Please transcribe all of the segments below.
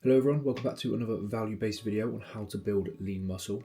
Hello everyone, welcome back to another value-based video on how to build lean muscle.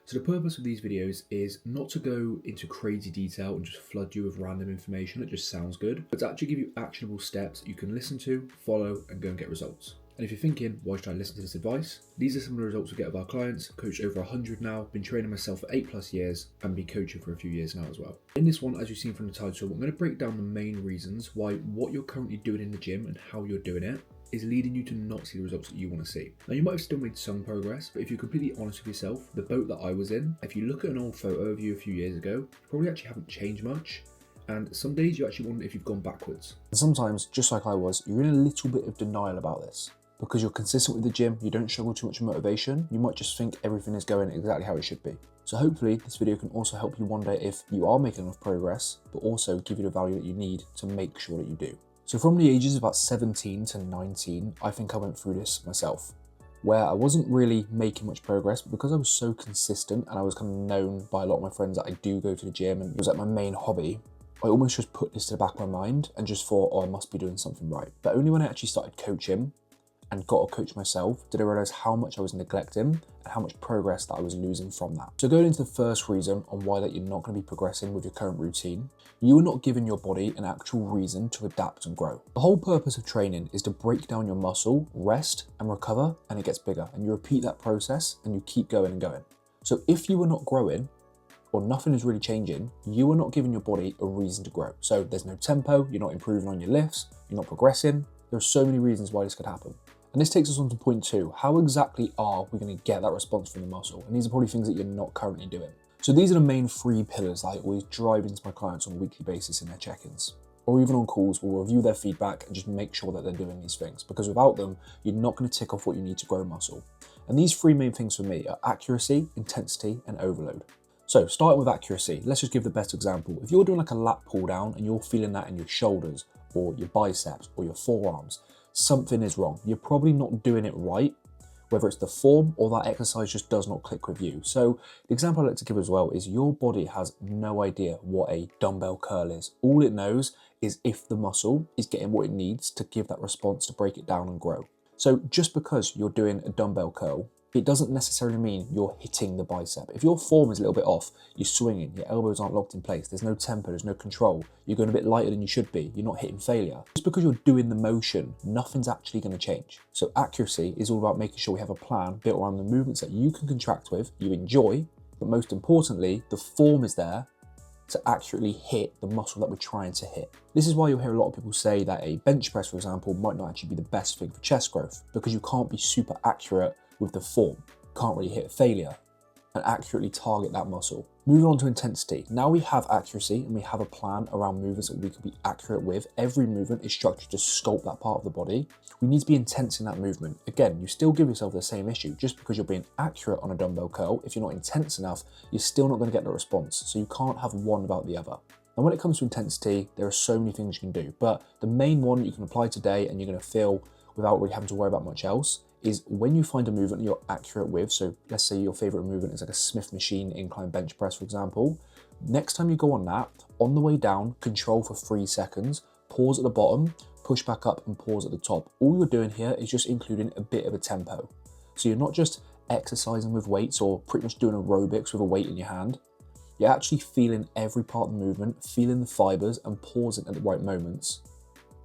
So the purpose of these videos is not to go into crazy detail and just flood you with random information that just sounds good, but to actually give you actionable steps that you can listen to, follow, and go and get results. And if you're thinking, why should I listen to this advice? These are some of the results we get with our clients. Coached over 100 now, been training myself for 8+ years, and been coaching for a few years now as well. In this one, as you've seen from the title, I'm going to break down the main reasons why what you're currently doing in the gym and how you're doing it is leading you to not see the results that you want to see. Now, you might have still made some progress, but if you're completely honest with yourself, the boat that I was in, if you look at an old photo of you a few years ago, you probably actually haven't changed much. And some days you actually wonder if you've gone backwards. And sometimes, just like I was, you're in a little bit of denial about this. Because you're consistent with the gym, you don't struggle too much with motivation, you might just think everything is going exactly how it should be. So hopefully this video can also help you wonder if you are making enough progress, but also give you the value that you need to make sure that you do. So from the ages of about 17 to 19, I think I went through this myself, where I wasn't really making much progress, but because I was so consistent and I was kind of known by a lot of my friends that I do go to the gym and it was like my main hobby, I almost just put this to the back of my mind and just thought, oh, I must be doing something right. But only when I actually started coaching and got to coach myself did I realize how much I was neglecting and how much progress that I was losing from that. So going into the first reason on why that you're not going to be progressing with your current routine, you are not giving your body an actual reason to adapt and grow. The whole purpose of training is to break down your muscle, rest and recover, and it gets bigger, and you repeat that process and you keep going and going. So if you are not growing or nothing is really changing, you are not giving your body a reason to grow. So there's no tempo, you're not improving on your lifts, you're not progressing. There are so many reasons why this could happen. And this takes us on to point 2. How exactly are we going to get that response from the muscle? And these are probably things that you're not currently doing. So these are the main 3 pillars that I always drive into my clients on a weekly basis in their check-ins. Or even on calls, we'll review their feedback and just make sure that they're doing these things. Because without them, you're not going to tick off what you need to grow muscle. And these 3 main things for me are accuracy, intensity, and overload. So starting with accuracy, let's just give the best example. If you're doing like a lat pull down and you're feeling that in your shoulders or your biceps or your forearms, something is wrong. You're probably not doing it right, whether it's the form or that exercise just does not click with you. So the example I like to give as well is your body has no idea what a dumbbell curl is. All it knows is if the muscle is getting what it needs to give that response to break it down and grow. So just because you're doing a dumbbell curl, it doesn't necessarily mean you're hitting the bicep. If your form is a little bit off, you're swinging, your elbows aren't locked in place, there's no tempo, there's no control, you're going a bit lighter than you should be, you're not hitting failure. Just because you're doing the motion, nothing's actually going to change. So accuracy is all about making sure we have a plan built around the movements that you can contract with, you enjoy, but most importantly, the form is there to accurately hit the muscle that we're trying to hit. This is why you'll hear a lot of people say that a bench press, for example, might not actually be the best thing for chest growth, because you can't be super accurate with the form. Can't really hit failure and accurately target that muscle. Moving on to intensity. Now we have accuracy and we have a plan around movements that we can be accurate with. Every movement is structured to sculpt that part of the body. We need to be intense in that movement. Again, you still give yourself the same issue. Just because you're being accurate on a dumbbell curl, if you're not intense enough, you're still not going to get the response. So you can't have one without the other. And when it comes to intensity, there are so many things you can do, but the main one you can apply today and you're going to feel without really having to worry about much else is when you find a movement you're accurate with. So let's say your favorite movement is like a Smith machine incline bench press, for example. Next time you go on that, on the way down, control for 3 seconds, pause at the bottom, push back up and pause at the top. All you're doing here is just including a bit of a tempo. So you're not just exercising with weights or pretty much doing aerobics with a weight in your hand. You're actually feeling every part of the movement, feeling the fibers and pausing at the right moments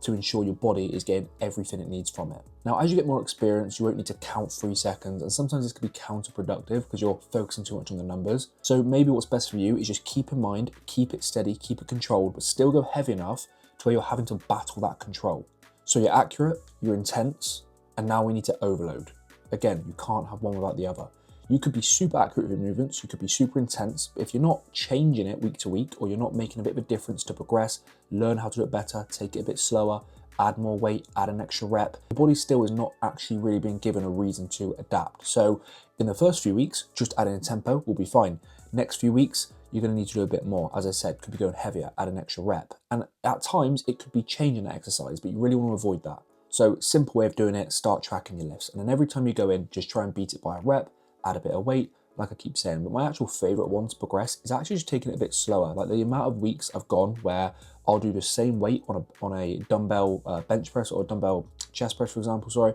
to ensure your body is getting everything it needs from it. Now, as you get more experience, you won't need to count 3 seconds, and sometimes this can be counterproductive because you're focusing too much on the numbers. So maybe what's best for you is just keep in mind, keep it steady, keep it controlled, but still go heavy enough to where you're having to battle that control. So you're accurate, you're intense, and now we need to overload. Again, you can't have one without the other. You could be super accurate with your movements, you could be super intense, but if you're not changing it week to week, or you're not making a bit of a difference to progress, learn how to do it better, take it a bit slower, add more weight, add an extra rep, the body still is not actually really being given a reason to adapt. So in the first few weeks, just adding a tempo will be fine. Next few weeks, you're going to need to do a bit more. As I said, could be going heavier, add an extra rep. And at times, it could be changing that exercise, but you really want to avoid that. So simple way of doing it, start tracking your lifts. And then every time you go in, just try and beat it by a rep, add a bit of weight, like I keep saying, but my actual favorite one to progress is actually just taking it a bit slower. Like the amount of weeks I've gone where I'll do the same weight on a dumbbell bench press or a dumbbell chest press, for example, sorry.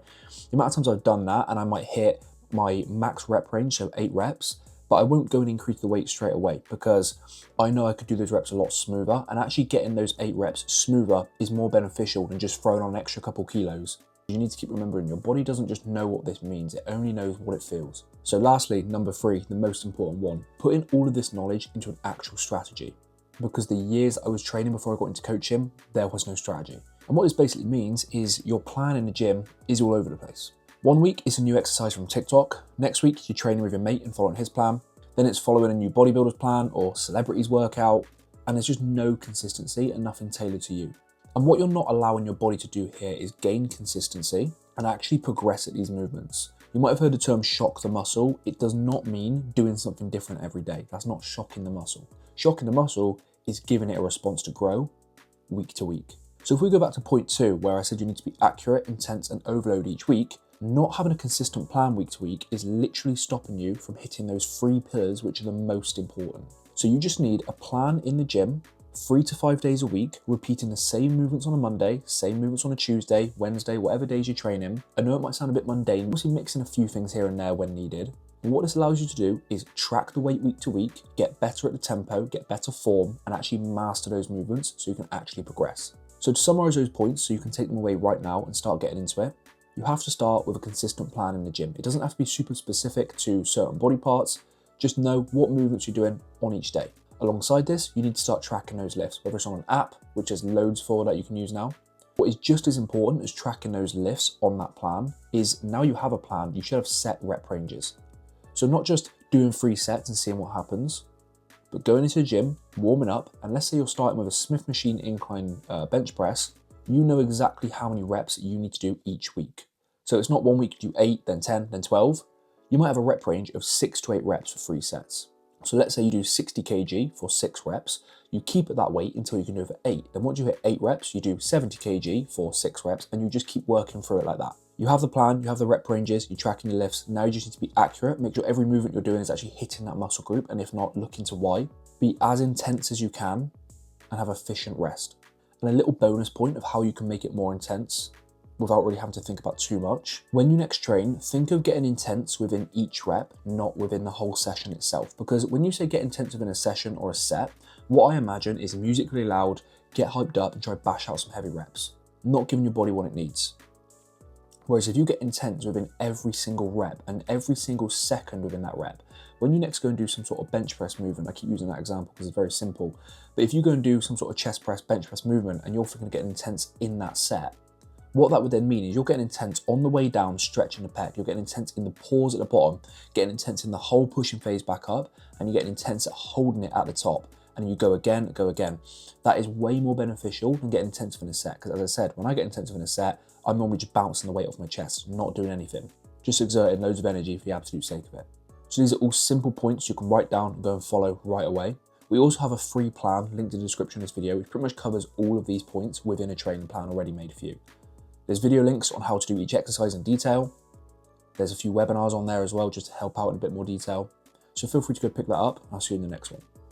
The amount of times I've done that and I might hit my max rep range, so 8 reps, but I won't go and increase the weight straight away because I know I could do those reps a lot smoother, and actually getting those 8 reps smoother is more beneficial than just throwing on an extra couple kilos. You need to keep remembering your body doesn't just know what this means, it only knows what it feels. So lastly, number 3, the most important one, putting all of this knowledge into an actual strategy. Because the years I was training before I got into coaching, there was no strategy. And what this basically means is your plan in the gym is all over the place. One week it's a new exercise from TikTok, next week you're training with your mate and following his plan, then it's following a new bodybuilder's plan or celebrity's workout, and there's just no consistency and nothing tailored to you. And what you're not allowing your body to do here is gain consistency and actually progress at these movements. You might have heard the term shock the muscle. It does not mean doing something different every day. That's not shocking the muscle. Shocking the muscle is giving it a response to grow week to week. So if we go back to point 2, where I said you need to be accurate, intense, and overload each week, not having a consistent plan week to week is literally stopping you from hitting those 3 pillars which are the most important. So you just need a plan in the gym, 3 to 5 days a week, repeating the same movements on a Monday, same movements on a Tuesday, Wednesday, whatever days you're training. I know it might sound a bit mundane, obviously mixing a few things here and there when needed. And what this allows you to do is track the weight week to week, get better at the tempo, get better form, and actually master those movements so you can actually progress. So to summarize those points so you can take them away right now and start getting into it, you have to start with a consistent plan in the gym. It doesn't have to be super specific to certain body parts, just know what movements you're doing on each day. Alongside this, you need to start tracking those lifts, whether it's on an app, which there's loads for that you can use now. What is just as important as tracking those lifts on that plan is now you have a plan, you should have set rep ranges. So not just doing 3 sets and seeing what happens, but going into the gym, warming up, and let's say you're starting with a Smith machine incline bench press, you know exactly how many reps you need to do each week. So it's not one week you do 8, then 10, then 12. You might have a rep range of 6 to 8 reps for 3 sets. So let's say you do 60 kg for 6 reps, you keep at that weight until you can do it for 8. Then once you hit 8 reps, you do 70 kg for 6 reps, and you just keep working through it like that. You have the plan, you have the rep ranges, you're tracking your lifts. Now you just need to be accurate, make sure every movement you're doing is actually hitting that muscle group, and if not, look into why. Be as intense as you can and have efficient rest. And a little bonus point of how you can make it more intense without really having to think about too much. When you next train, think of getting intense within each rep, not within the whole session itself. Because when you say get intense within a session or a set, what I imagine is music really loud, get hyped up and try to bash out some heavy reps, not giving your body what it needs. Whereas if you get intense within every single rep and every single second within that rep, when you next go and do some sort of bench press movement, I keep using that example because it's very simple, but if you go and do some sort of chest press, bench press movement and you're thinking of getting intense in that set, what that would then mean is you're getting intense on the way down, stretching the pec, you're getting intense in the pause at the bottom, getting intense in the whole pushing phase back up, and you're getting intense at holding it at the top. And you go again, go again. That is way more beneficial than getting intensive in a set. Because as I said, when I get intensive in a set, I'm normally just bouncing the weight off my chest, not doing anything. Just exerting loads of energy for the absolute sake of it. So these are all simple points you can write down and go and follow right away. We also have a free plan linked in the description of this video, which pretty much covers all of these points within a training plan already made for you. There's video links on how to do each exercise in detail. There's a few webinars on there as well, just to help out in a bit more detail. So feel free to go pick that up. I'll see you in the next one.